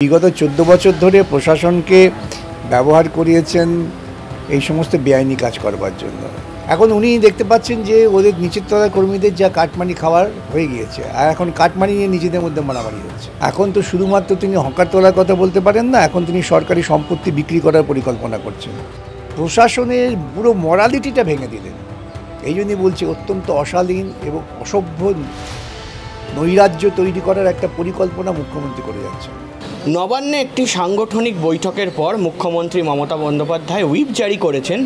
বিগত 14 বছর ধরে প্রশাসনকে ব্যবহার করিয়েছেন এই সমস্ত বেআইনি কাজ করবার জন্য। এখন উনি দেখতে পাচ্ছেন যে ওদের নিচের তলার কর্মীদের যা কাটমানি খাওয়ার হয়ে গিয়েছে, আর এখন কাটমানি নিয়ে নিজেদের মধ্যে মারামারি হচ্ছে। এখন তো শুধুমাত্র তিনি হকার তোলার কথা বলতে পারেন না, এখন তিনি সরকারি সম্পত্তি বিক্রি করার পরিকল্পনা করছেন। প্রশাসনের পুরো মরালিটিটা ভেঙে দিলেন। এই জন্যই বলছি অত্যন্ত অশালীন এবং অসভ্য নৈরাজ্য তৈরি করার একটা পরিকল্পনা মুখ্যমন্ত্রী করে যাচ্ছেন। নবান্নে একটি সাংগঠনিক বৈঠকের পর মুখ্যমন্ত্রী মমতা বন্দ্যোপাধ্যায় হুইপ জারি করেছেন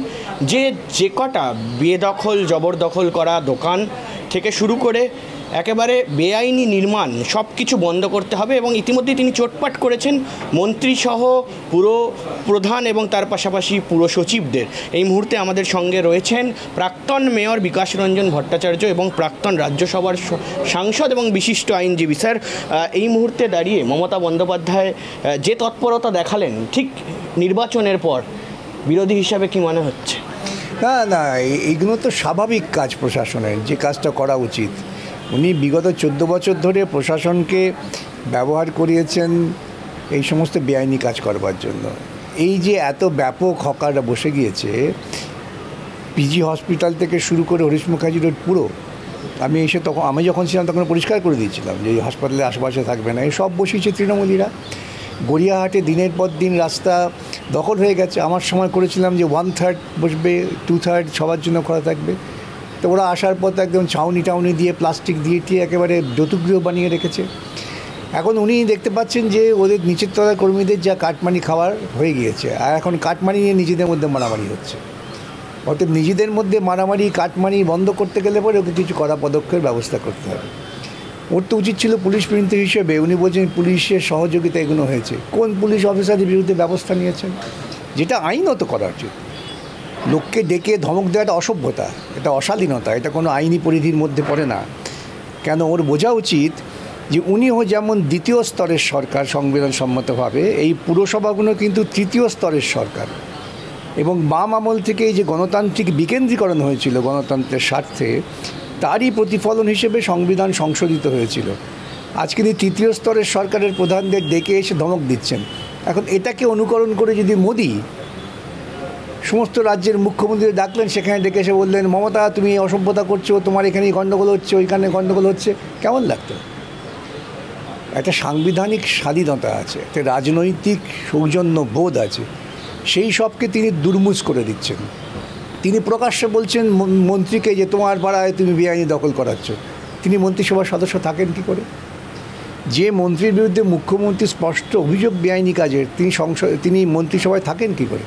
যে কটা বেদখল জবরদখল করা দোকান থেকে শুরু করে একেবারে বেআইনি নির্মাণ সব কিছু বন্ধ করতে হবে, এবং ইতিমধ্যেই তিনি চোটপাট করেছেন মন্ত্রীসহ পুরো প্রধান এবং তার পাশাপাশি পুরো সচিবদের। এই মুহূর্তে আমাদের সঙ্গে রয়েছেন প্রাক্তন মেয়র বিকাশ রঞ্জন ভট্টাচার্য এবং প্রাক্তন রাজ্যসভার সাংসদ এবং বিশিষ্ট আইনজীবী। স্যার, এই মুহূর্তে দাঁড়িয়ে মমতা বন্দ্যোপাধ্যায় যে তৎপরতা দেখালেন ঠিক নির্বাচনের পর, বিরোধী হিসাবে কি মনে হচ্ছে? না, এইগুলো তো স্বাভাবিক কাজ প্রশাসনের, যে কাজটা করা উচিত। উনি বিগত 14 বছর ধরে প্রশাসনকে ব্যবহার করিয়েছেন এই সমস্ত বেআইনি কাজ করবার জন্য। এই যে এত ব্যাপক হকাররা বসে গিয়েছে, পিজি হসপিটাল থেকে শুরু করে হরিশ মুখার্জি রোড পুরো, আমি যখন ছিলাম তখন পরিষ্কার করে দিয়েছিলাম যে এই হাসপাতালের আশেপাশে থাকবে না। এই সব বসিয়েছে তৃণমূলীরা। গড়িয়াহাটে দিনের পর দিন রাস্তা দখল হয়ে গেছে। আমার সময় করেছিলাম যে 1/3 বসবে, 2/3 সবার জন্য খোলা থাকবে। তো ওরা আসার পর তো একদম ছাউনি দিয়ে প্লাস্টিক দিয়ে একেবারে যৌতুগৃহ বানিয়ে রেখেছে। এখন উনি দেখতে পাচ্ছেন যে ওদের নিচের তলার কর্মীদের যা কাটমানি খাওয়ার হয়ে গিয়েছে, আর এখন কাটমানি নিয়ে নিজেদের মধ্যে মারামারি হচ্ছে। অতএব নিজেদের মধ্যে মারামারি কাটমানি বন্ধ করতে গেলে পরে ওকে কিছু কড়া পদক্ষেপের ব্যবস্থা করতে হবে। ওর তো উচিত ছিল পুলিশ মন্ত্রী হিসেবে, উনি বলছেন পুলিশের সহযোগিতা এগুলো হয়েছে। কোন পুলিশ অফিসারের বিরুদ্ধে ব্যবস্থা নিয়েছেন? যেটা আইনত করা উচিত। লোককে ডেকে ধমক দেওয়াটা অসভ্যতা, এটা অশালীনতা, এটা কোনো আইনি পরিধির মধ্যে পড়ে না। কেন ওর বোঝা উচিত যে উনিও যেমন দ্বিতীয় স্তরের সরকার সংবিধানসম্মতভাবে, এই পুরসভাগুলো কিন্তু তৃতীয় স্তরের সরকার। এবং বাম আমল থেকে এই যে গণতান্ত্রিক বিকেন্দ্রীকরণ হয়েছিল গণতন্ত্রের স্বার্থে, তারই প্রতিফলন হিসেবে সংবিধান সংশোধিত হয়েছিল। আজকে তিনি তৃতীয় স্তরের সরকারের প্রধানদের ডেকে এসে ধমক দিচ্ছেন। এখন এটাকে অনুকরণ করে যদি মোদি সমস্ত রাজ্যের মুখ্যমন্ত্রী ডাকলেন, সেখানে ডেকে এসে বললেন মমতা তুমি অসভ্যতা করছো, তোমার এখানেই গণ্ডগোল হচ্ছে, ওইখানে গণ্ডগোল হচ্ছে, কেমন লাগতো? একটা সাংবিধানিক স্বাধীনতা আছে, একটা রাজনৈতিক সৌজন্য বোধ আছে, সেই সবকে তিনি দুর্মুজ করে দিচ্ছেন। তিনি প্রকাশ্যে বলছেন মন্ত্রীকে যে তোমার পাড়ায় তুমি বেআইনি দখল করাচ্ছ। তিনি মন্ত্রিসভার সদস্য থাকেন কি করে? যে মন্ত্রীর বিরুদ্ধে মুখ্যমন্ত্রী স্পষ্ট অভিযোগ বেআইনি কাজের, তিনি মন্ত্রিসভায় থাকেন কি করে?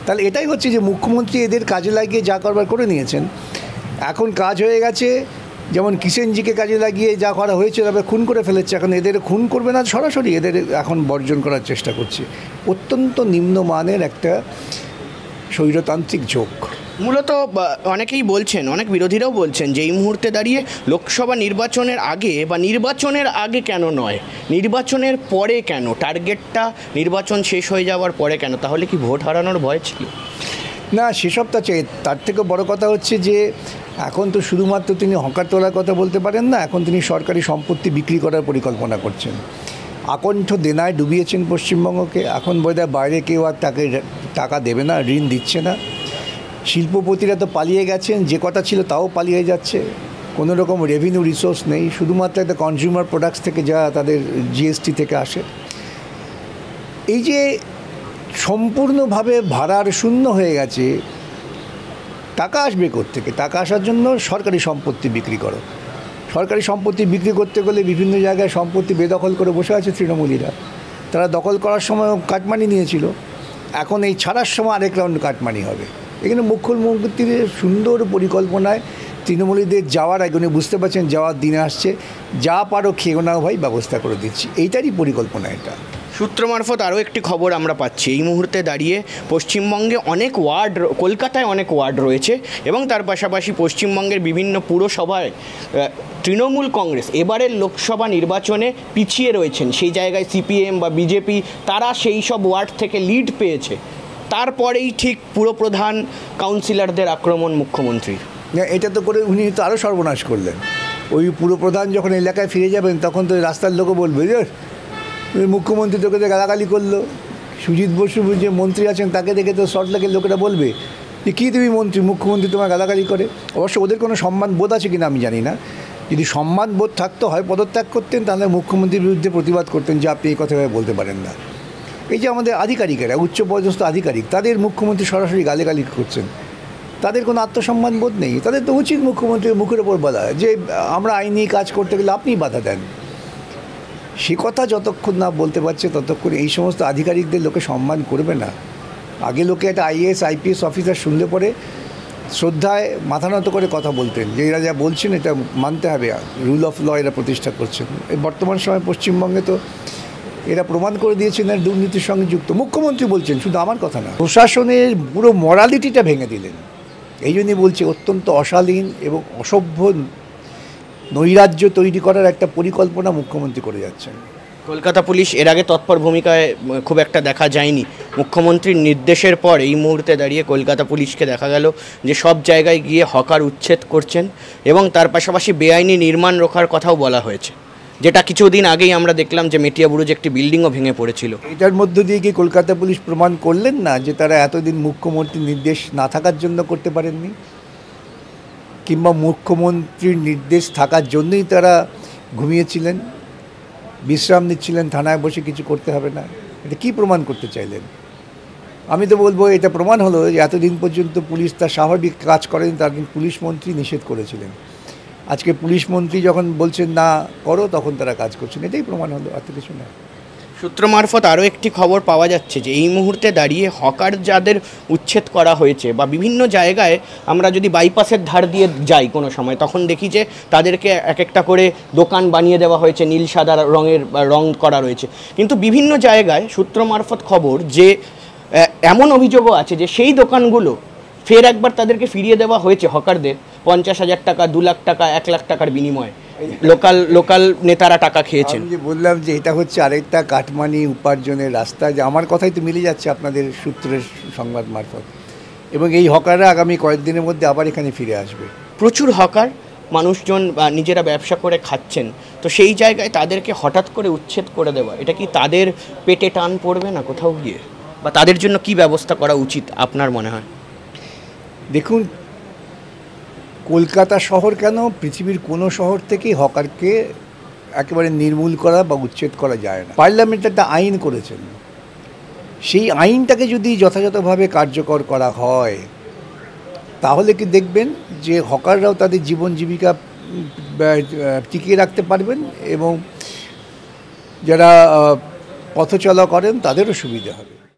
তাহলে এটাই হচ্ছে যে মুখ্যমন্ত্রী এদের কাজে লাগিয়ে যা করবার করে নিয়েছেন। এখন কাজ হয়ে গেছে, যেমন কিষেনজিকে কাজে লাগিয়ে যা করা হয়েছে তবে খুন করে ফেলেছে। এখন এদের খুন করবে না, সরাসরি এদের এখন বর্জন করার চেষ্টা করছে। অত্যন্ত নিম্নমানের একটা স্বৈরতান্ত্রিক ঝোঁক। মূলত অনেকেই বলছেন, অনেক বিরোধীরাও বলছেন যে এই মুহূর্তে দাঁড়িয়ে লোকসভা নির্বাচনের আগে বা নির্বাচনের আগে কেন নয়, নির্বাচনের পরে কেন? টার্গেটটা নির্বাচন শেষ হয়ে যাওয়ার পরে কেন? তাহলে কি ভোট হারানোর ভয় ছিল? না, সেসবটা চাই। তার থেকে বড় কথা হচ্ছে যে এখন তো শুধুমাত্র তিনি হকার তোলার কথা বলতে পারেন না, এখন তিনি সরকারি সম্পত্তি বিক্রি করার পরিকল্পনা করছেন। আকণ্ঠ দেনায় ডুবিয়েছেন পশ্চিমবঙ্গকে। এখন বোধহয় বাইরে কেউ আর তাকে টাকা দেবে না, ঋণ দিচ্ছে না। শিল্পপতিরা তো পালিয়ে গেছেন, যে কথা ছিল তাও পালিয়ে যাচ্ছে। কোনো রকম রেভিনিউ রিসোর্স নেই, শুধুমাত্র একটা কনজিউমার প্রোডাক্টস থেকে যা তাদের জিএসটি থেকে আসে। এই যে সম্পূর্ণভাবে ভাড়ার শূন্য হয়ে গেছে, টাকা আসবে কোত্থেকে? টাকা আসার জন্য সরকারি সম্পত্তি বিক্রি করো। সরকারি সম্পত্তি বিক্রি করতে গেলে বিভিন্ন জায়গায় সম্পত্তি বেদখল করে বসে আছে তৃণমূলীরা। তারা দখল করার সময় কাটমানি নিয়েছিল, এখন এই ছাড়ার সময় আরেক রাউন্ড কাটমানি হবে। এখানে মুখ্যমন্ত্রীর সুন্দর পরিকল্পনায় তৃণমূলীদের যাওয়ার আগে উনি বুঝতে পারছেন যাওয়ার দিনে আসছে, যা পারো খেয়েও নাও ভাই, ব্যবস্থা করে দিচ্ছি। এইটারই পরিকল্পনা এটা। সূত্র মারফত আরও একটি খবর আমরা পাচ্ছি, এই মুহূর্তে দাঁড়িয়ে পশ্চিমবঙ্গে অনেক ওয়ার্ড, কলকাতায় অনেক ওয়ার্ড রয়েছে এবং তার পাশাপাশি পশ্চিমবঙ্গের বিভিন্ন পুরসভায় তৃণমূল কংগ্রেস এবারের লোকসভা নির্বাচনে পিছিয়ে রয়েছেন। সেই জায়গায় সিপিএম বা বিজেপি তারা সেই সব ওয়ার্ড থেকে লিড পেয়েছে। তারপরেই ঠিক পুরপ্রধান কাউন্সিলরদের আক্রমণ মুখ্যমন্ত্রীর। এটা তো করে উনি তো আরও সর্বনাশ করলেন। ওই পুরপ্রধান যখন এলাকায় ফিরে যাবেন তখন তো রাস্তার লোকও বলবে যে মুখ্যমন্ত্রী তোকে গালাগালি করলো, সুজিত বসু যে মন্ত্রী আছেন তাকে দেখে তো সল্টলেকের লোকেরা বলবে যে কী তুমি মন্ত্রী, মুখ্যমন্ত্রী তোমার গালাগালি করে। অবশ্য ওদের কোনো সম্মান বোধ আছে কিনা আমি জানি না, যদি সম্মান বোধ থাকতো হয় পদত্যাগ করতেন, তাহলে মুখ্যমন্ত্রীর বিরুদ্ধে প্রতিবাদ করতেন যে আপনি এই কথা বলতে পারেন না। এই যে আমাদের আধিকারিকেরা, উচ্চপদস্থ আধিকারিক, তাদের মুখ্যমন্ত্রী সরাসরি গালাগালি করছেন, তাদের কোনো আত্মসম্মান বোধ নেই। তাদের তো উচিত মুখ্যমন্ত্রীর মুখের ওপর বলা যে আমরা আইনি কাজ করতে গেলে আপনিই বাধা দেন। সে কথা যতক্ষণ না বলতে পারছে ততক্ষণ এই সমস্ত আধিকারিকদের লোকে সম্মান করবে না। আগে লোকে একটা আইএএস আইপিএস অফিসার শুনলে পরে শ্রদ্ধায় মাথা নত করে কথা বলতেন যে এরা যা বলছেন এটা মানতে হবে, রুল অফ ল এরা প্রতিষ্ঠা করছেন। এই বর্তমান সময় পশ্চিমবঙ্গে তো এরা প্রমাণ করে দিয়েছেন এর দুর্নীতির সঙ্গে যুক্ত। মুখ্যমন্ত্রী বলছেন, শুধু আমার কথা না, প্রশাসনের পুরো মরালিটিটা ভেঙে দিলেন। এই জন্যই বলছি অত্যন্ত অশালীন এবং অসভ্য নৈরাজ্য তৈরি করার একটা পরিকল্পনা মুখ্যমন্ত্রী করে যাচ্ছেন। কলকাতা পুলিশ এর আগে তৎপর ভূমিকায় খুব একটা দেখা যায়নি। মুখ্যমন্ত্রীর নির্দেশের পর এই মুহূর্তে দাঁড়িয়ে কলকাতা পুলিশকে দেখা গেল যে সব জায়গায় গিয়ে হকার উচ্ছেদ করছেন এবং তার পাশাপাশি বেআইনি নির্মাণ রোখার কথাও বলা হয়েছে, যেটা কিছুদিন আগেই আমরা দেখলাম যে মেটিয়াবুরুজে একটি বিল্ডিংও ভেঙে পড়েছিল। এটার মধ্য দিয়ে কি কলকাতা পুলিশ প্রমাণ করলেন না যে তারা এতদিন মুখ্যমন্ত্রীর নির্দেশ না থাকার জন্য করতে পারেননি, কিংবা মুখ্যমন্ত্রীর নির্দেশ থাকার জন্যই তারা ঘুমিয়েছিলেন, বিশ্রাম নিচ্ছিলেন, থানায় বসে কিছু করতে হবে না? এটা কি প্রমাণ করতে চাইলেন? আমি তো বলবো এটা প্রমাণ হলো যে এতদিন পর্যন্ত পুলিশ তার স্বাভাবিক কাজ করেন, তার পুলিশ মন্ত্রী নিষেধ করেছিলেন। আজকে পুলিশ মন্ত্রী যখন বলছেন না করো, তখন তারা কাজ করছেন। এটাই প্রমাণ হলো, আর তো কিছু না। সূত্র মারফত আরও একটি খবর পাওয়া যাচ্ছে যে এই মুহূর্তে দাঁড়িয়ে হকার যাদের উচ্ছেদ করা হয়েছে বা বিভিন্ন জায়গায় আমরা যদি বাইপাসের ধার দিয়ে যাই কোনো সময়, তখন দেখি যে তাদেরকে এক একটা করে দোকান বানিয়ে দেওয়া হয়েছে, নীল সাদা রঙের রং করা রয়েছে। কিন্তু বিভিন্ন জায়গায় সূত্র মারফত খবর যে এমন অভিযোগও আছে যে সেই দোকানগুলো ফের একবার তাদেরকে ফিরিয়ে দেওয়া হয়েছে হকারদের 50,000 টাকা, 2 লাখ টাকা, 1 লাখ টাকার বিনিময়ে। লোকাল নেতারা টাকা খেয়েছেন। আমি যে বললাম যে এটা হচ্ছে আরেকটা কাটমানি উপার্জনের রাস্তা, যে আমার কথাই তো মিলে যাচ্ছে আপনাদের সূত্রের সংবাদ মারফত, এবং এই হকাররা আগামী কয়েকদিনের মধ্যে আবার এখানে ফিরে আসবে। প্রচুর হকার মানুষজন নিজেরা ব্যবসা করে খাচ্ছেন, তো সেই জায়গায় তাদেরকে হঠাৎ করে উচ্ছেদ করে দেওয়া, এটা কি তাদের পেটে টান পড়বে না কোথাও গিয়ে? বা তাদের জন্য কি ব্যবস্থা করা উচিত আপনার মনে হয়? দেখুন, কলকাতা শহর কেন, পৃথিবীর কোনো শহর থেকেই হকারকে একেবারে নির্মূল করা বা উচ্ছেদ করা যায় না। পার্লামেন্ট একটা আইন করেছেন, সেই আইনটাকে যদি যথাযথভাবে কার্যকর করা হয় তাহলে কি দেখবেন যে হকাররাও তাদের জীবন জীবিকা টিকিয়ে রাখতে পারবেন এবং যারা পথ চলা করেন তাদেরও সুবিধা হবে।